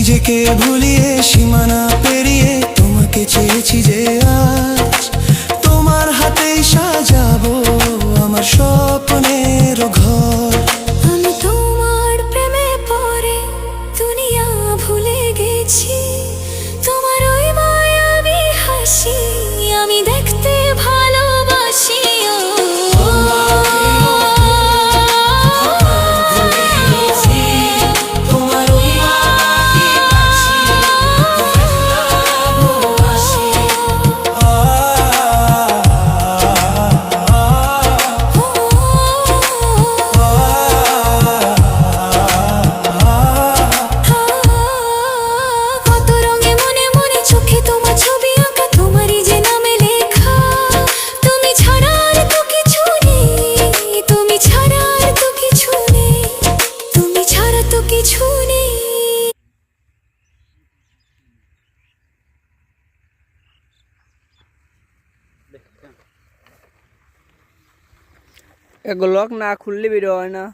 নিজেকে ভুলিয়ে সীমানা পেরিয়ে তোমাকে চেয়েছি যে আজ তোমার হাতেই সাজাবো আমার স্বপ্নের ঘর। আমি তোমার প্রেমে পড়ে দুনিয়া ভুলে গেছি, তোমার ওই মায়াবী হাসি আমি দেখতে ভালোবাসি। এগুলো না খুললে বেরো হয় না।